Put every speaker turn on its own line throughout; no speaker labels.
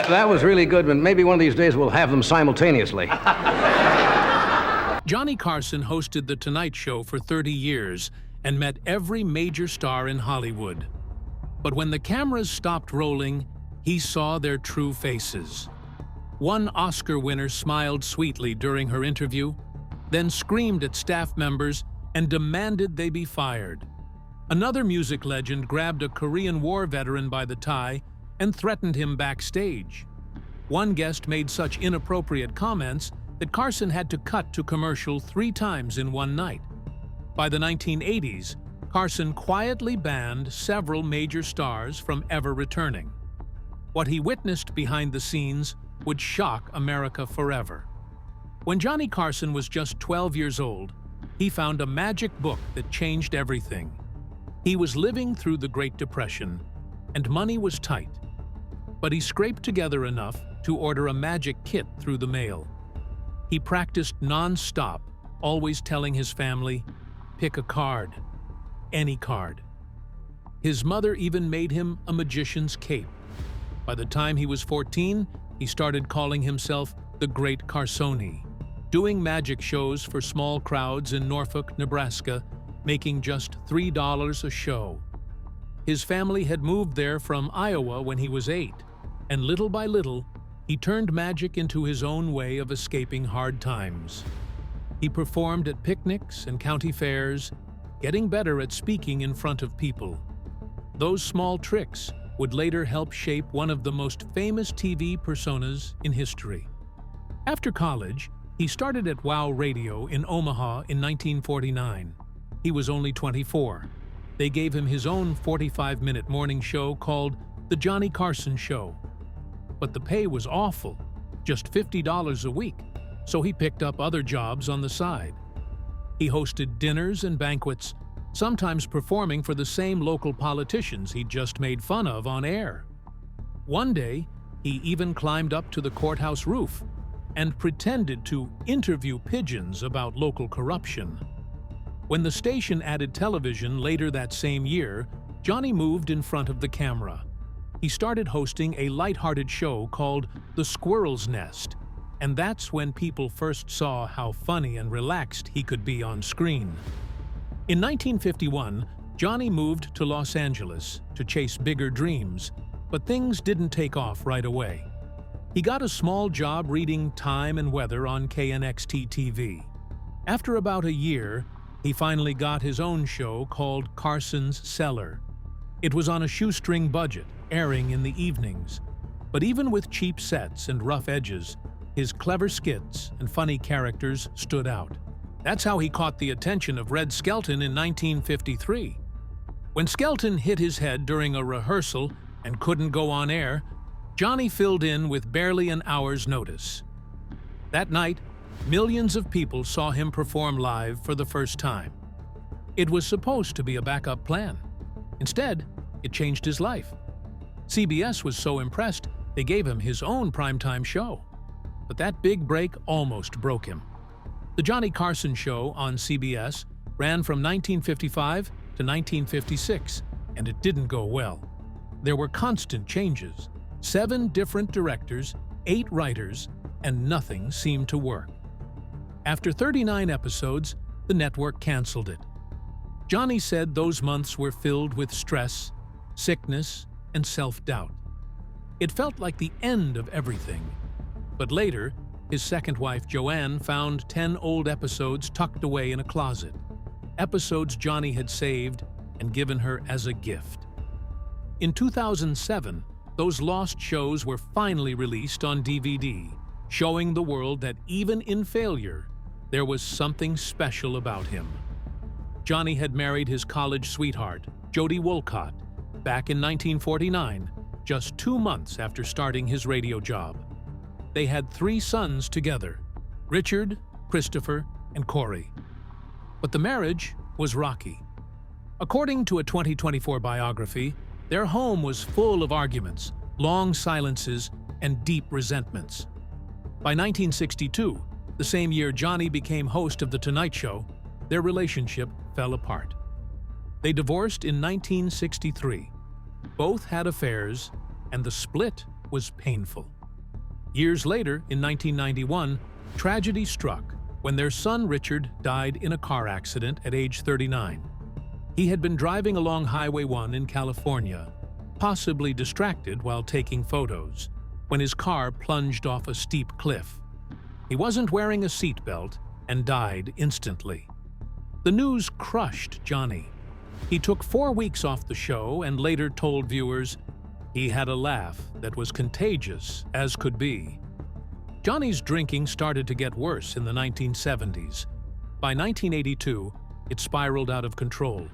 That was really good, and maybe one of these days we'll have them simultaneously.
Johnny Carson hosted The Tonight Show for 30 years and met every major star in Hollywood. But when the cameras stopped rolling, he saw their true faces. One Oscar winner smiled sweetly during her interview, then screamed at staff members and demanded they be fired. Another music legend grabbed a Korean War veteran by the tie and threatened him backstage. One guest made such inappropriate comments that Carson had to cut to commercial 3 times in one night. By the 1980s, Carson quietly banned several major stars from ever returning. What he witnessed behind the scenes would shock America forever. When Johnny Carson was just 12 years old, he found a magic book that changed everything. He was living through the Great Depression, and money was tight. But he scraped together enough to order a magic kit through the mail. He practiced non-stop, always telling his family, "Pick a card, any card." His mother even made him a magician's cape. By the time he was 14, he started calling himself the Great Carsoni, doing magic shows for small crowds in Norfolk, Nebraska, making just $3 a show. His family had moved there from Iowa when he was 8, and little by little, he turned magic into his own way of escaping hard times. He performed at picnics and county fairs, getting better at speaking in front of people. Those small tricks would later help shape one of the most famous TV personas in history. After college, he started at WOW Radio in Omaha in 1949. He was only 24. They gave him his own 45-minute morning show called The Johnny Carson Show. But the pay was awful, just $50 a week, so he picked up other jobs on the side. He hosted dinners and banquets, sometimes performing for the same local politicians he'd just made fun of on air. One day, he even climbed up to the courthouse roof and pretended to interview pigeons about local corruption. When the station added television later that same year, Johnny moved in front of the camera. He started hosting a lighthearted show called The Squirrel's Nest, and that's when people first saw how funny and relaxed he could be on screen. In 1951, Johnny moved to Los Angeles to chase bigger dreams, but things didn't take off right away. He got a small job reading time and weather on KNXT-TV. After about a year, he finally got his own show called Carson's Cellar. It was on a shoestring budget, airing in the evenings. But even with cheap sets and rough edges, his clever skits and funny characters stood out. That's how he caught the attention of Red Skelton in 1953. When Skelton hit his head during a rehearsal and couldn't go on air, Johnny filled in with barely an hour's notice. That night, millions of people saw him perform live for the first time. It was supposed to be a backup plan. Instead, it changed his life. CBS was so impressed, they gave him his own primetime show. But that big break almost broke him. The Johnny Carson Show on CBS ran from 1955 to 1956, and it didn't go well. There were constant changes, 7 different directors, 8 writers, and nothing seemed to work. After 39 episodes, the network canceled it. Johnny said those months were filled with stress, sickness, and self-doubt. It felt like the end of everything. But later, his second wife, Joanne, found 10 old episodes tucked away in a closet. Episodes Johnny had saved and given her as a gift. In 2007, those lost shows were finally released on DVD, showing the world that even in failure, there was something special about him. Johnny had married his college sweetheart, Jody Wolcott, back in 1949, just 2 months after starting his radio job. They had 3 sons together, Richard, Christopher, and Corey. But the marriage was rocky. According to a 2024 biography, their home was full of arguments, long silences, and deep resentments. By 1962, the same year Johnny became host of The Tonight Show, their relationship fell apart. They divorced in 1963. Both had affairs, and the split was painful. Years later, in 1991, tragedy struck when their son Richard died in a car accident at age 39. He had been driving along Highway 1 in California, possibly distracted while taking photos, when his car plunged off a steep cliff. He wasn't wearing a seatbelt and died instantly. The news crushed Johnny. He took 4 weeks off the show and later told viewers he had a laugh that was contagious as could be. Johnny's drinking started to get worse in the 1970s. By 1982, it spiraled out of control.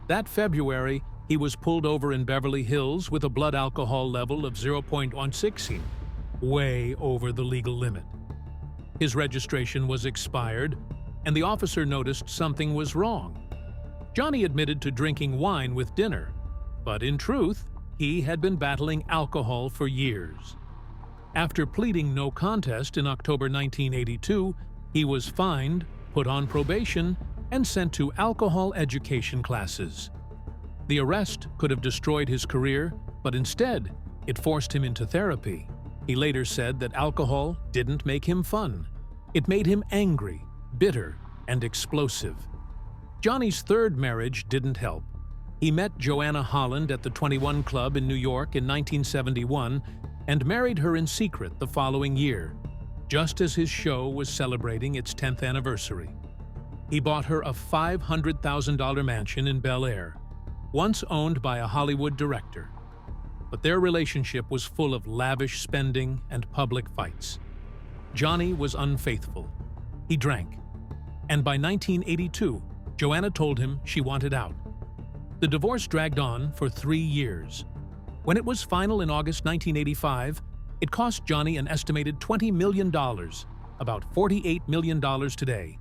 That February, he was pulled over in Beverly Hills with a blood alcohol level of 0.160, way over the legal limit. His registration was expired, and the officer noticed something was wrong. Johnny admitted to drinking wine with dinner, but in truth, he had been battling alcohol for years. After pleading no contest in October 1982, he was fined, put on probation, and sent to alcohol education classes. The arrest could have destroyed his career, but instead, it forced him into therapy. He later said that alcohol didn't make him fun. It made him angry, bitter, and explosive. Johnny's third marriage didn't help. He met Joanna Holland at the 21 Club in New York in 1971 and married her in secret the following year, just as his show was celebrating its 10th anniversary. He bought her a $500,000 mansion in Bel Air, once owned by a Hollywood director. But their relationship was full of lavish spending and public fights. Johnny was unfaithful. He drank. And by 1982, Joanna told him she wanted out. The divorce dragged on for 3 years. When it was final in August 1985, it cost Johnny an estimated $20 million, about $48 million today,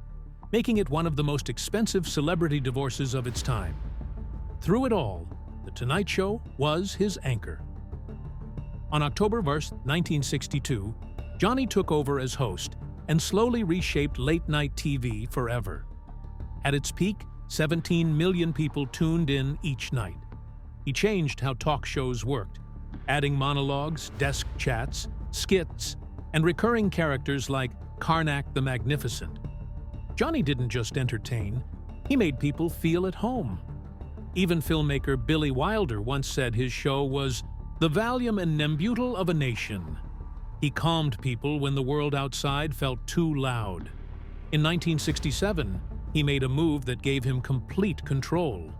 making it one of the most expensive celebrity divorces of its time. Through it all, The Tonight Show was his anchor. On October 1st, 1962, Johnny took over as host and slowly reshaped late-night TV forever. At its peak, 17 million people tuned in each night. He changed how talk shows worked, adding monologues, desk chats, skits, and recurring characters like Karnak the Magnificent. Johnny didn't just entertain, he made people feel at home. Even filmmaker Billy Wilder once said his show was the Valium and Nembutal of a nation. He calmed people when the world outside felt too loud. In 1967, he made a move that gave him complete control.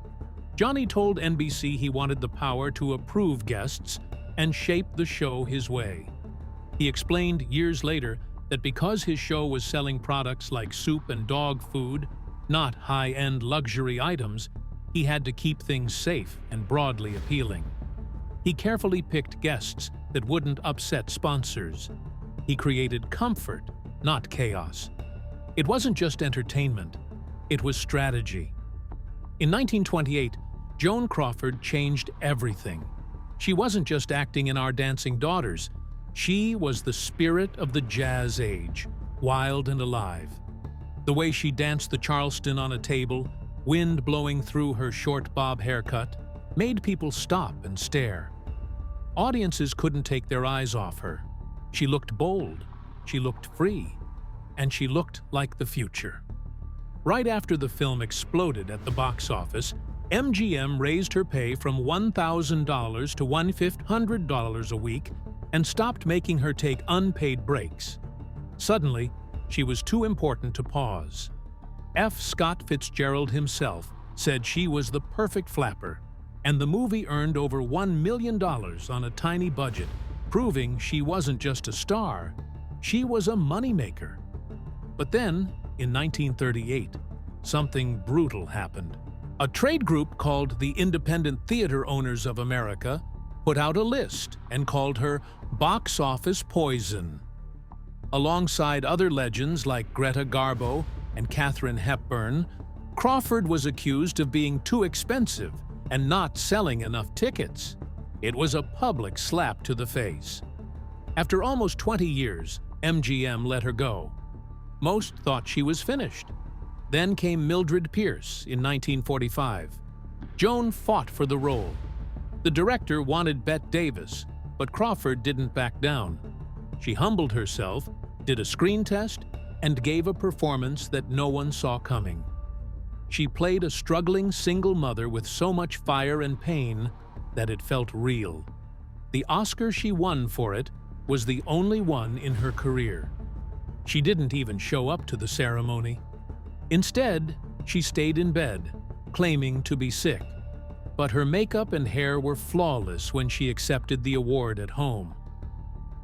Johnny told NBC he wanted the power to approve guests and shape the show his way. He explained years later that because his show was selling products like soup and dog food, not high-end luxury items, he had to keep things safe and broadly appealing. He carefully picked guests that wouldn't upset sponsors. He created comfort, not chaos. It wasn't just entertainment, it was strategy. In 1928, Joan Crawford changed everything. She wasn't just acting in Our Dancing Daughters. She was the spirit of the jazz age, wild and alive. The way she danced the Charleston on a table, wind blowing through her short bob haircut, made people stop and stare. Audiences couldn't take their eyes off her. She looked bold, she looked free, and she looked like the future. Right after the film exploded at the box office, MGM raised her pay from $1,000 to $1,500 a week and stopped making her take unpaid breaks. Suddenly, she was too important to pause. F. Scott Fitzgerald himself said she was the perfect flapper, and the movie earned over $1 million on a tiny budget, proving she wasn't just a star, she was a moneymaker. But then, in 1938, something brutal happened. A trade group called the Independent Theater Owners of America put out a list and called her Box Office Poison. Alongside other legends like Greta Garbo and Katharine Hepburn, Crawford was accused of being too expensive and not selling enough tickets. It was a public slap to the face. After almost 20 years, MGM let her go. Most thought she was finished. Then came Mildred Pierce in 1945. Joan fought for the role. The director wanted Bette Davis, But Crawford didn't back down. She humbled herself, did a screen test, and gave a performance that no one saw coming. She played a struggling single mother with so much fire and pain that it felt real. The Oscar she won for it was the only one in her career. She didn't even show up to the ceremony. Instead, she stayed in bed, claiming to be sick. But her makeup and hair were flawless when she accepted the award at home.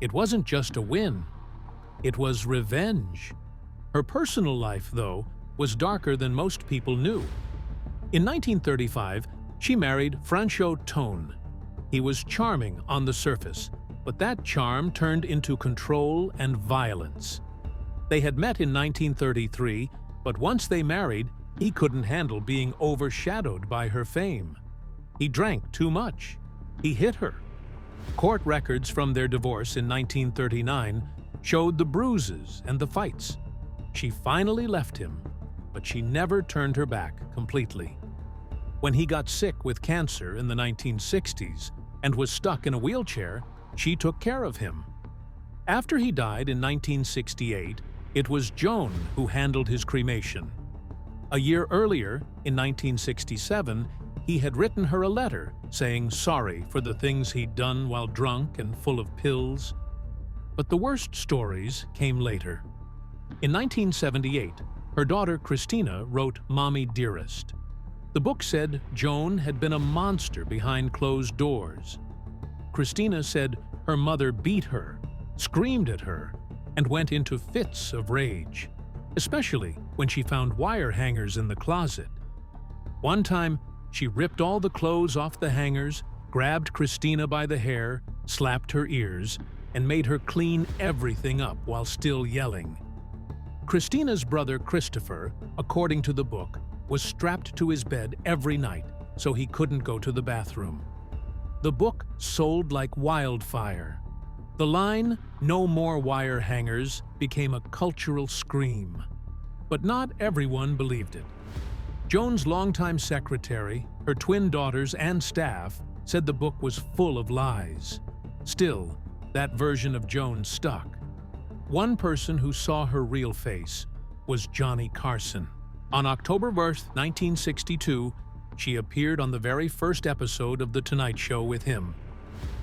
It wasn't just a win. It was revenge. Her personal life, though, was darker than most people knew. In 1935, she married Franchot Tone. He was charming on the surface, but that charm turned into control and violence. They had met in 1933, but once they married, he couldn't handle being overshadowed by her fame. He drank too much. He hit her. Court records from their divorce in 1939 showed the bruises and the fights. She finally left him, but she never turned her back completely. When he got sick with cancer in the 1960s and was stuck in a wheelchair, she took care of him. After he died in 1968, it was Joan who handled his cremation. A year earlier, in 1967, he had written her a letter saying sorry for the things he'd done while drunk and full of pills. But the worst stories came later. In 1978, her daughter Christina wrote Mommy Dearest. The book said Joan had been a monster behind closed doors. Christina said her mother beat her, screamed at her, and went into fits of rage, especially when she found wire hangers in the closet. One time, she ripped all the clothes off the hangers, grabbed Christina by the hair, slapped her ears, and made her clean everything up while still yelling. Christina's brother Christopher, according to the book, was strapped to his bed every night so he couldn't go to the bathroom. The book sold like wildfire. The line, "No more wire hangers," became a cultural scream. But not everyone believed it. Joan's longtime secretary, her twin daughters, and staff said the book was full of lies. Still, that version of Joan stuck. One person who saw her real face was Johnny Carson. On October 1st, 1962, she appeared on the very first episode of The Tonight Show with him.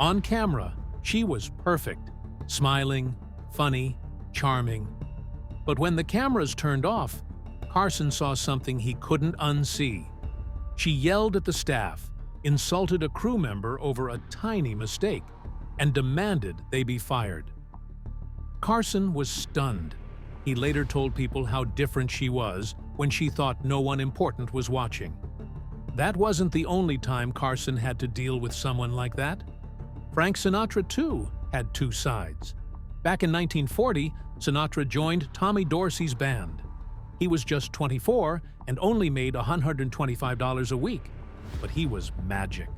On camera, she was perfect, smiling, funny, charming. But when the cameras turned off, Carson saw something he couldn't unsee. She yelled at the staff, insulted a crew member over a tiny mistake, and demanded they be fired. Carson was stunned. He later told people how different she was when she thought no one important was watching. That wasn't the only time Carson had to deal with someone like that. Frank Sinatra, too, had two sides. Back in 1940, Sinatra joined Tommy Dorsey's band. He was just 24 and only made $125 a week, but he was magic.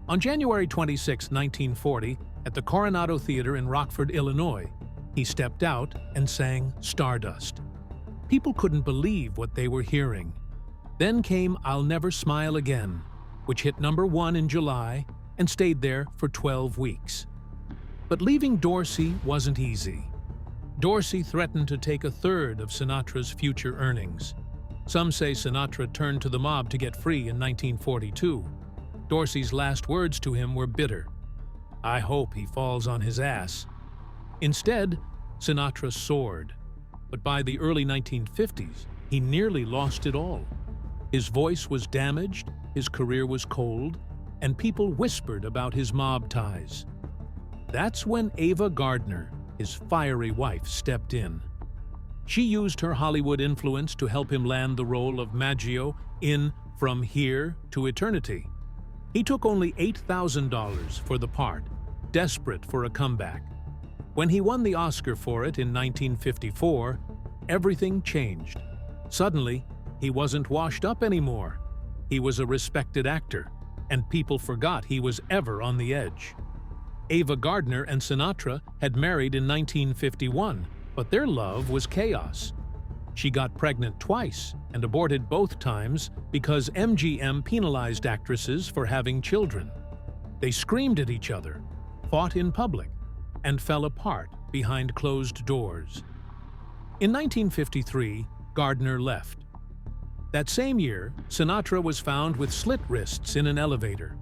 On January 26, 1940, at the Coronado Theater in Rockford, Illinois, he stepped out and sang Stardust. People couldn't believe what they were hearing. Then came I'll Never Smile Again, which hit #1 in July and stayed there for 12 weeks. But leaving Dorsey wasn't easy. Dorsey threatened to take a third of Sinatra's future earnings. Some say Sinatra turned to the mob to get free in 1942. Dorsey's last words to him were bitter. "I hope he falls on his ass." Instead, Sinatra soared. But by the early 1950s, he nearly lost it all. His voice was damaged, his career was cold, and people whispered about his mob ties. That's when Ava Gardner, his fiery wife, stepped in. She used her Hollywood influence to help him land the role of Maggio in From Here to Eternity. He took only $8,000 for the part, desperate for a comeback. When he won the Oscar for it in 1954, everything changed. Suddenly, he wasn't washed up anymore. He was a respected actor, and people forgot he was ever on the edge. Ava Gardner and Sinatra had married in 1951, but their love was chaos. She got pregnant twice and aborted both times because MGM penalized actresses for having children. They screamed at each other. fought in public, and fell apart behind closed doors. In 1953, Gardner left. That same year, Sinatra was found with slit wrists in an elevator.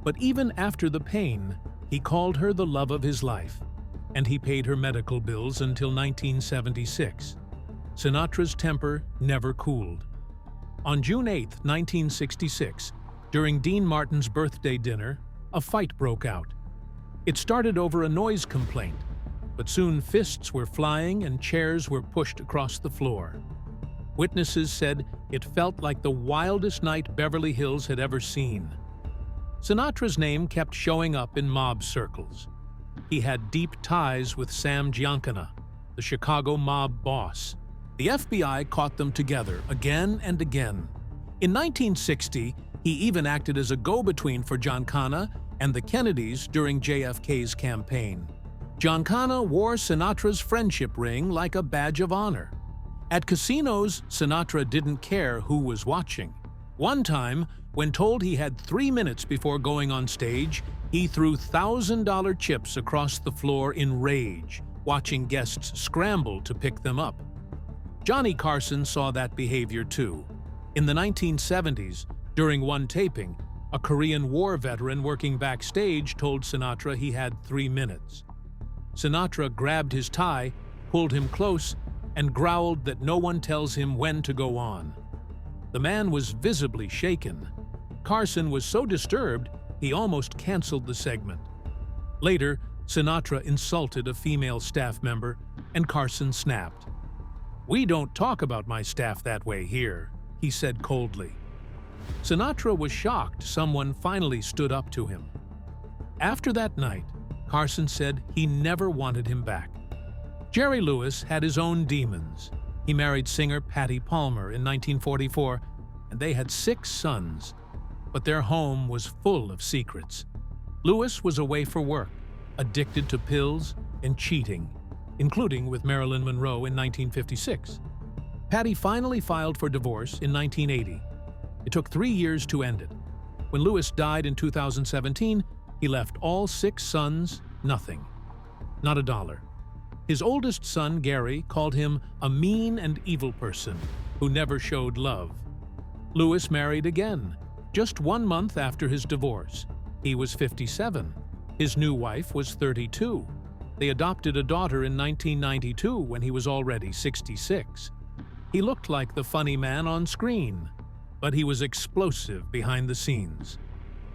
But even after the pain, he called her the love of his life, and he paid her medical bills until 1976. Sinatra's temper never cooled. On June 8, 1966, during Dean Martin's birthday dinner, a fight broke out. It started over a noise complaint, but soon fists were flying and chairs were pushed across the floor. Witnesses said it felt like the wildest night Beverly Hills had ever seen. Sinatra's name kept showing up in mob circles. He had deep ties with Sam Giancana, the Chicago mob boss. The FBI caught them together again and again. In 1960, he even acted as a go-between for Giancana and the Kennedys during JFK's campaign. Giancana wore Sinatra's friendship ring like a badge of honor. At casinos, Sinatra didn't care who was watching. One time, when told he had 3 minutes before going on stage, he threw $1,000 chips across the floor in rage, watching guests scramble to pick them up. Johnny Carson saw that behavior too. In the 1970s, during one taping, a Korean War veteran working backstage told Sinatra he had 3 minutes. Sinatra grabbed his tie, pulled him close, and growled that no one tells him when to go on. The man was visibly shaken. Carson was so disturbed, he almost canceled the segment. Later, Sinatra insulted a female staff member, and Carson snapped. "We don't talk about my staff that way here," he said coldly. Sinatra was shocked someone finally stood up to him. After that night, Carson said he never wanted him back. Jerry Lewis had his own demons. He married singer Patty Palmer in 1944, and they had 6 sons. But their home was full of secrets. Lewis was away for work, addicted to pills and cheating, including with Marilyn Monroe in 1956. Patty finally filed for divorce in 1980. It took 3 years to end it. When Lewis died in 2017, he left all 6 sons nothing. Not a dollar. His oldest son, Gary, called him a mean and evil person who never showed love. Lewis married again, just 1 month after his divorce. He was 57. His new wife was 32. They adopted a daughter in 1992 when he was already 66. He looked like the funny man on screen, but he was explosive behind the scenes.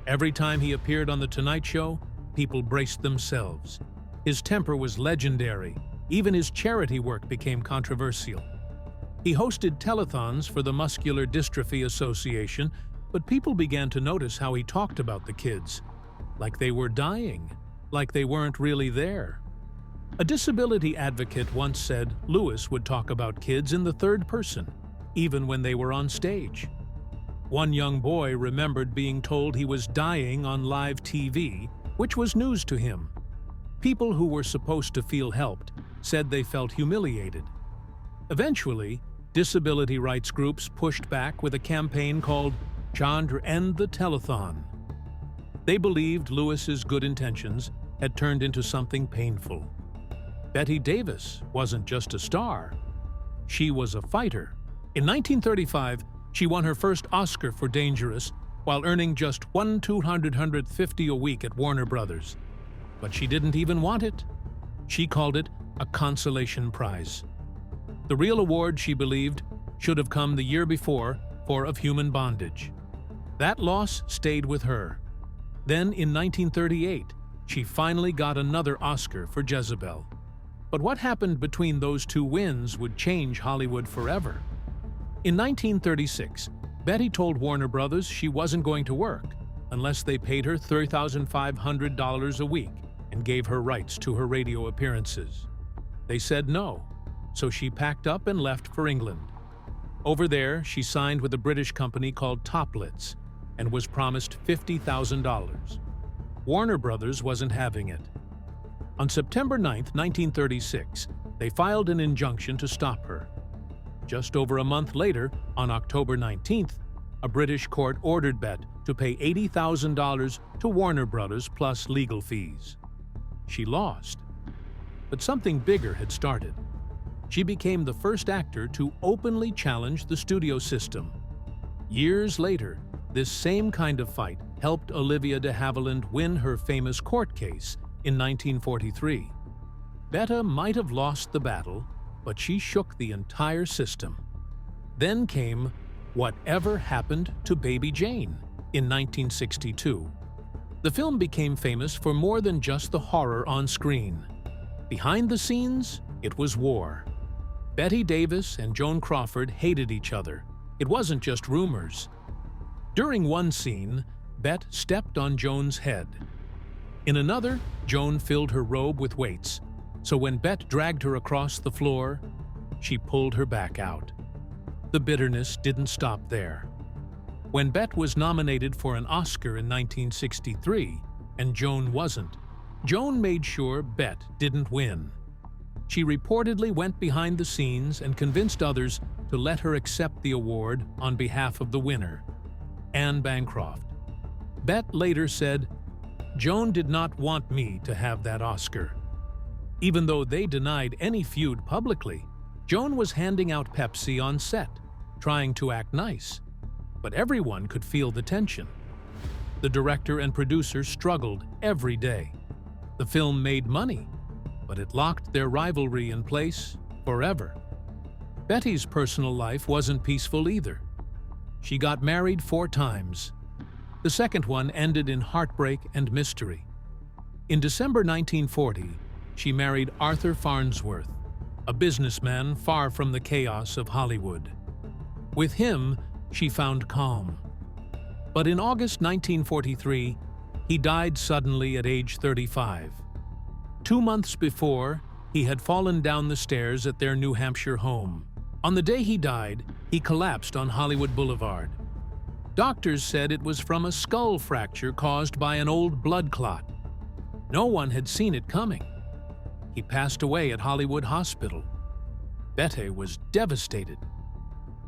Every time he appeared on The Tonight Show, people braced themselves. His temper was legendary. Even his charity work became controversial. He hosted telethons for the Muscular Dystrophy Association, but people began to notice how he talked about the kids, like they were dying, like they weren't really there. A disability advocate once said Lewis would talk about kids in the third person, even when they were on stage. One young boy remembered being told he was dying on live TV, which was news to him. People who were supposed to feel helped said they felt humiliated. Eventually, disability rights groups pushed back with a campaign called Chandra End the Telethon. They believed Lewis's good intentions had turned into something painful. Betty Davis wasn't just a star. She was a fighter. In 1935, she won her first Oscar for Dangerous while earning just $1,250 a week at Warner Brothers. But she didn't even want it. She called it a consolation prize. The real award, she believed, should have come the year before for Of Human Bondage. That loss stayed with her. Then, in 1938, she finally got another Oscar for Jezebel. But what happened between those 2 wins would change Hollywood forever. In 1936, Betty told Warner Brothers she wasn't going to work unless they paid her $3,500 a week and gave her rights to her radio appearances. They said no, so she packed up and left for England. Over there, she signed with a British company called Toplitz and was promised $50,000. Warner Brothers wasn't having it. On September 9, 1936, they filed an injunction to stop her. Just over a month later, on October 19th, a British court ordered Bet to pay $80,000 to Warner Brothers plus legal fees. she lost. But something bigger had started. She became the first actor to openly challenge the studio system. Years later, this same kind of fight helped Olivia de Havilland win her famous court case in 1943. Bette might have lost the battle, but she shook the entire system. Then came Whatever Happened to Baby Jane in 1962. The film became famous for more than just the horror on screen. Behind the scenes, it was war. Bette Davis and Joan Crawford hated each other. It wasn't just rumors. During one scene, Bette stepped on Joan's head. In another, Joan filled her robe with weights, so when Bette dragged her across the floor, she pulled her back out. The bitterness didn't stop there. When Bette was nominated for an Oscar in 1963, and Joan wasn't, Joan made sure Bette didn't win. She reportedly went behind the scenes and convinced others to let her accept the award on behalf of the winner, Anne Bancroft. Bette later said, "Joan did not want me to have that Oscar." Even though they denied any feud publicly, Joan was handing out Pepsi on set, trying to act nice. But everyone could feel the tension. The director and producer struggled every day. The film made money, but it locked their rivalry in place forever. Betty's personal life wasn't peaceful either. She got married 4 times. The second one ended in heartbreak and mystery. In December 1940, she married Arthur Farnsworth, a businessman far from the chaos of Hollywood. With him, she found calm. But in August 1943, he died suddenly at age 35. 2 months before, he had fallen down the stairs at their New Hampshire home. On the day he died, he collapsed on Hollywood Boulevard. Doctors said it was from a skull fracture caused by an old blood clot. No one had seen it coming. He passed away at Hollywood Hospital. Bette was devastated.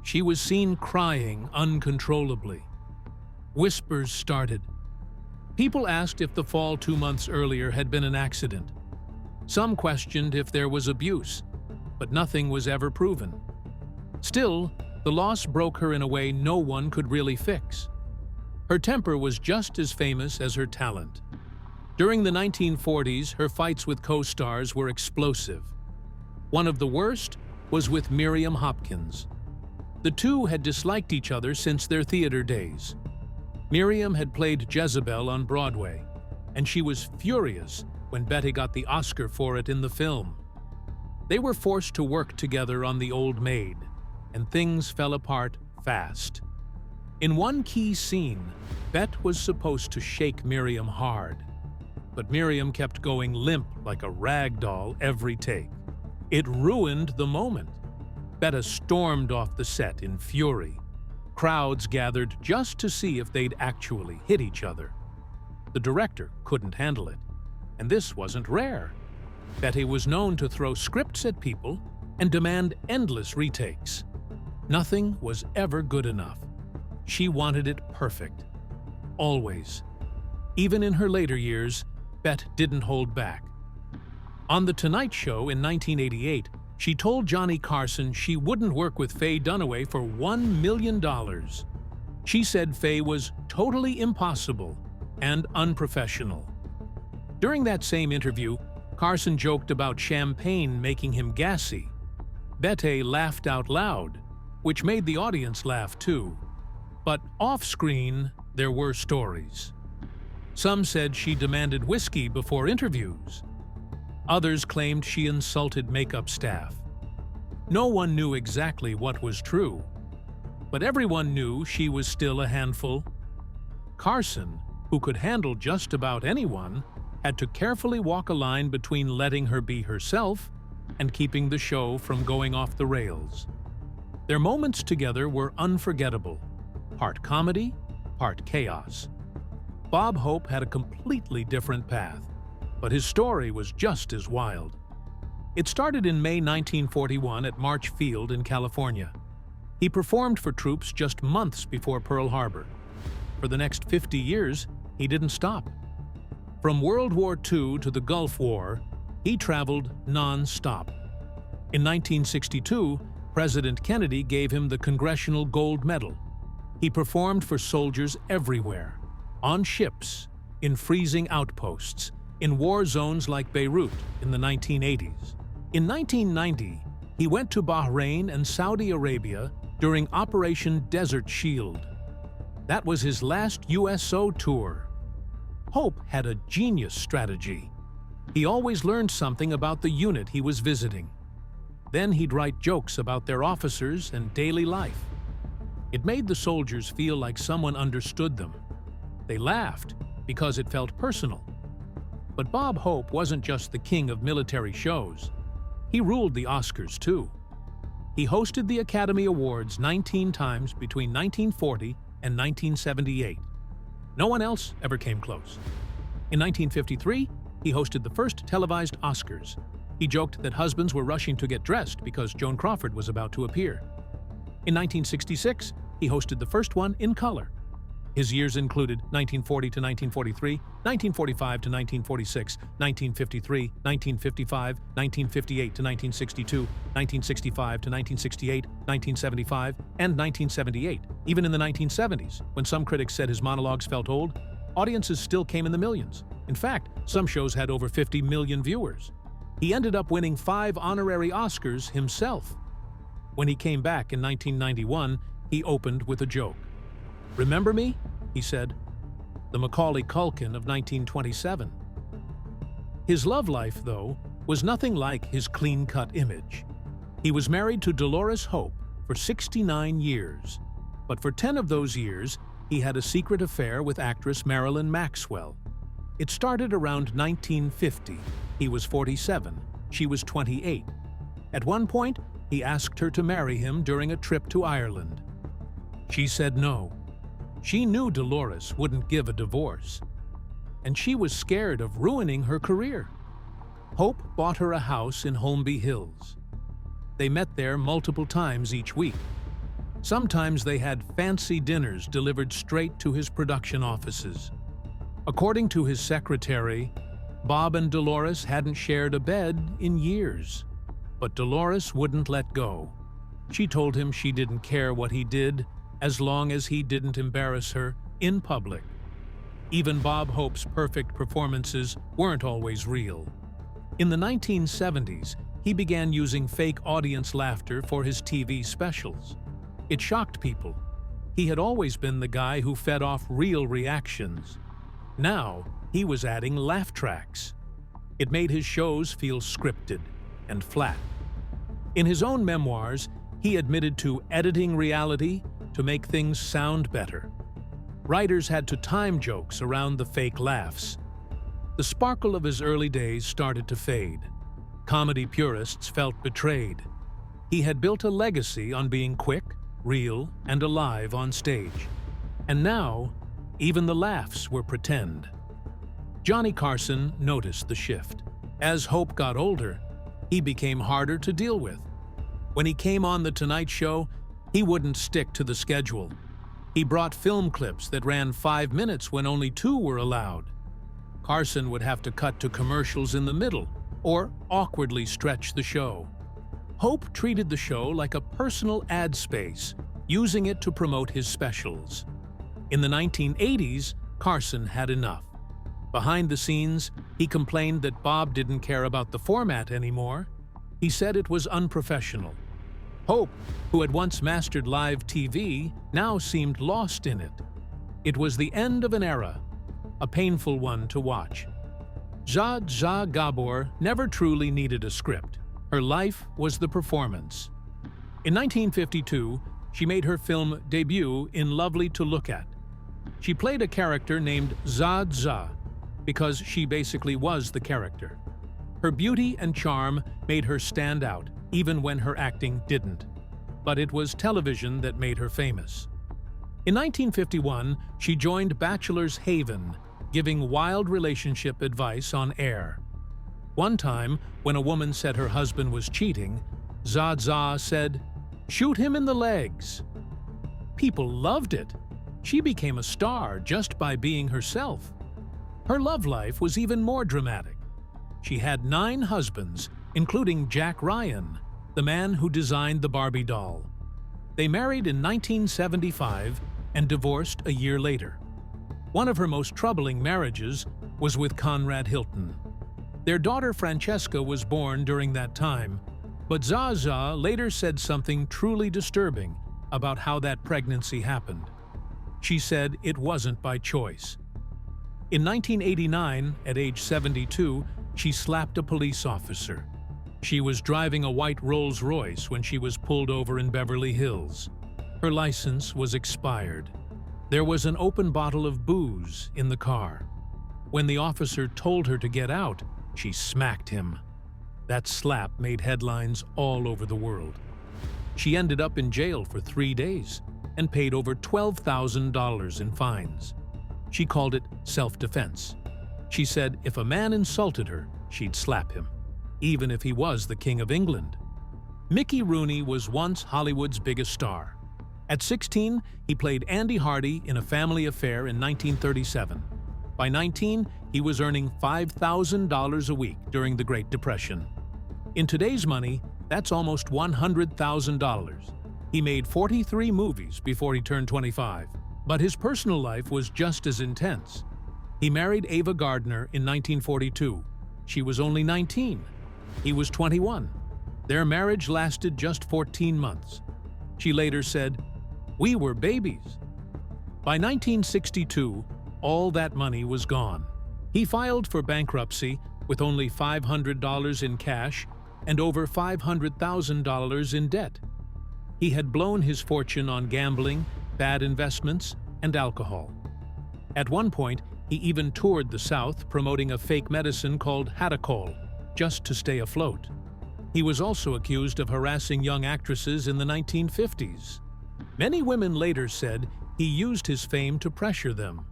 She was seen crying uncontrollably. Whispers started. People asked if the fall 2 months earlier had been an accident. Some questioned if there was abuse, but nothing was ever proven. Still, the loss broke her in a way no one could really fix. Her temper was just as famous as her talent. During the 1940s, her fights with co-stars were explosive. One of the worst was with Miriam Hopkins. The two had disliked each other since their theater days. Miriam had played Jezebel on Broadway, and she was furious when Bette got the Oscar for it in the film. They were forced to work together on The Old Maid, and things fell apart fast. In one key scene, Bette was supposed to shake Miriam hard, but Miriam kept going limp like a rag doll every take. It ruined the moment. Bette stormed off the set in fury. Crowds gathered just to see if they'd actually hit each other. The director couldn't handle it, and this wasn't rare. Bette was known to throw scripts at people and demand endless retakes. Nothing was ever good enough. She wanted it perfect. Always. Even in her later years, Bette didn't hold back. On The Tonight Show in 1988, she told Johnny Carson she wouldn't work with Faye Dunaway for $1 million. She said Faye was totally impossible and unprofessional. During that same interview, Carson joked about champagne making him gassy. Bette laughed out loud, which made the audience laugh too. But off-screen, there were stories. Some said she demanded whiskey before interviews. Others claimed she insulted makeup staff. No one knew exactly what was true, but everyone knew she was still a handful. Carson, who could handle just about anyone, had to carefully walk a line between letting her be herself and keeping the show from going off the rails. Their moments together were unforgettable, part comedy, part chaos. Bob Hope had a completely different path, but his story was just as wild. It started in May 1941 at March Field in California. He performed for troops just months before Pearl Harbor. For the next 50 years, he didn't stop. From World War II to the Gulf War, he traveled non-stop. In 1962, President Kennedy gave him the Congressional Gold Medal. He performed for soldiers everywhere, on ships, in freezing outposts, in war zones like Beirut in the 1980s. In 1990, he went to Bahrain and Saudi Arabia during Operation Desert Shield. That was his last USO tour. Hope had a genius strategy. He always learned something about the unit he was visiting. Then he'd write jokes about their officers and daily life. It made the soldiers feel like someone understood them. They laughed because it felt personal. But Bob Hope wasn't just the king of military shows. He ruled the Oscars, too. He hosted the Academy Awards 19 times between 1940 and 1978. No one else ever came close. In 1953, he hosted the first televised Oscars. He joked that husbands were rushing to get dressed because Joan Crawford was about to appear. In 1966, he hosted the first one in color. His years included 1940 to 1943, 1945 to 1946, 1953, 1955, 1958 to 1962, 1965 to 1968, 1975, and 1978. Even in the 1970s, when some critics said his monologues felt old, audiences still came in the millions. In fact, some shows had over 50 million viewers. He ended up winning 5 honorary Oscars himself. When he came back in 1991, he opened with a joke. "Remember me?" he said. The Macaulay Culkin of 1927. His love life, though, was nothing like his clean-cut image. He was married to Dolores Hope for 69 years. But for 10 of those years, he had a secret affair with actress Marilyn Maxwell. It started around 1950. He was 47. She was 28. At one point, he asked her to marry him during a trip to Ireland. She said no. She knew Dolores wouldn't give a divorce, and she was scared of ruining her career. Hope bought her a house in Holmby Hills. They met there multiple times each week. Sometimes they had fancy dinners delivered straight to his production offices. According to his secretary, Bob and Dolores hadn't shared a bed in years. But Dolores wouldn't let go. She told him she didn't care what he did as long as he didn't embarrass her in public. Even Bob Hope's perfect performances weren't always real. In the 1970s, he began using fake audience laughter for his TV specials. It shocked people. He had always been the guy who fed off real reactions. Now, he was adding laugh tracks. It made his shows feel scripted and flat. In his own memoirs, he admitted to editing reality to make things sound better. Writers had to time jokes around the fake laughs. The sparkle of his early days started to fade. Comedy purists felt betrayed. He had built a legacy on being quick, real, and alive on stage. And now, even the laughs were pretend. Johnny Carson noticed the shift. As Hope got older, he became harder to deal with. When he came on The Tonight Show, he wouldn't stick to the schedule. He brought film clips that ran 5 minutes when only 2 were allowed. Carson would have to cut to commercials in the middle or awkwardly stretch the show. Hope treated the show like a personal ad space, using it to promote his specials. In the 1980s, Carson had enough. Behind the scenes, he complained that Bob didn't care about the format anymore. He said it was unprofessional. Hope, who had once mastered live TV, now seemed lost in it. It was the end of an era, a painful one to watch. Zsa Zsa Gabor never truly needed a script. Her life was the performance. In 1952, she made her film debut in Lovely to Look At. She played a character named Zsa Zsa because she basically was the character. Her beauty and charm made her stand out, even when her acting didn't. But it was television that made her famous. In 1951, she joined Bachelor's Haven, giving wild relationship advice on air. One time, when a woman said her husband was cheating, Zsa Zsa said, "Shoot him in the legs." People loved it. She became a star just by being herself. Her love life was even more dramatic. She had 9 husbands, including Jack Ryan, the man who designed the Barbie doll. They married in 1975 and divorced a year later. One of her most troubling marriages was with Conrad Hilton. Their daughter Francesca was born during that time, but Zaza later said something truly disturbing about how that pregnancy happened. She said it wasn't by choice. In 1989, at age 72, she slapped a police officer. She was driving a white Rolls-Royce when she was pulled over in Beverly Hills. Her license was expired. There was an open bottle of booze in the car. When the officer told her to get out, she smacked him. That slap made headlines all over the world. She ended up in jail for 3 days and paid over $12,000 in fines. She called it self-defense. She said if a man insulted her, she'd slap him, even if he was the King of England. Mickey Rooney was once Hollywood's biggest star. At 16, he played Andy Hardy in A Family Affair in 1937. By 19, he was earning $5,000 a week during the Great Depression. In today's money, that's almost $100,000. He made 43 movies before he turned 25, but his personal life was just as intense. He married Ava Gardner in 1942. She was only 19. He was 21. Their marriage lasted just 14 months. She later said, "We were babies." By 1962, all that money was gone. He filed for bankruptcy with only $500 in cash and over $500,000 in debt. He had blown his fortune on gambling, bad investments, and alcohol. At one point, he even toured the South promoting a fake medicine called Hadacol, just to stay afloat. He was also accused of harassing young actresses in the 1950s. Many women later said he used his fame to pressure them.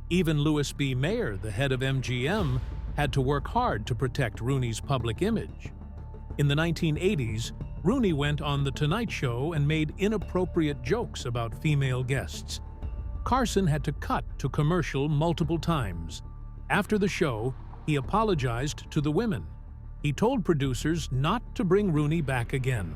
Even Louis B. Mayer, the head of MGM, had to work hard to protect Rooney's public image. In the 1980s, Rooney went on The Tonight Show and made inappropriate jokes about female guests. Carson had to cut to commercial multiple times. After the show, he apologized to the women. He told producers not to bring Rooney back again.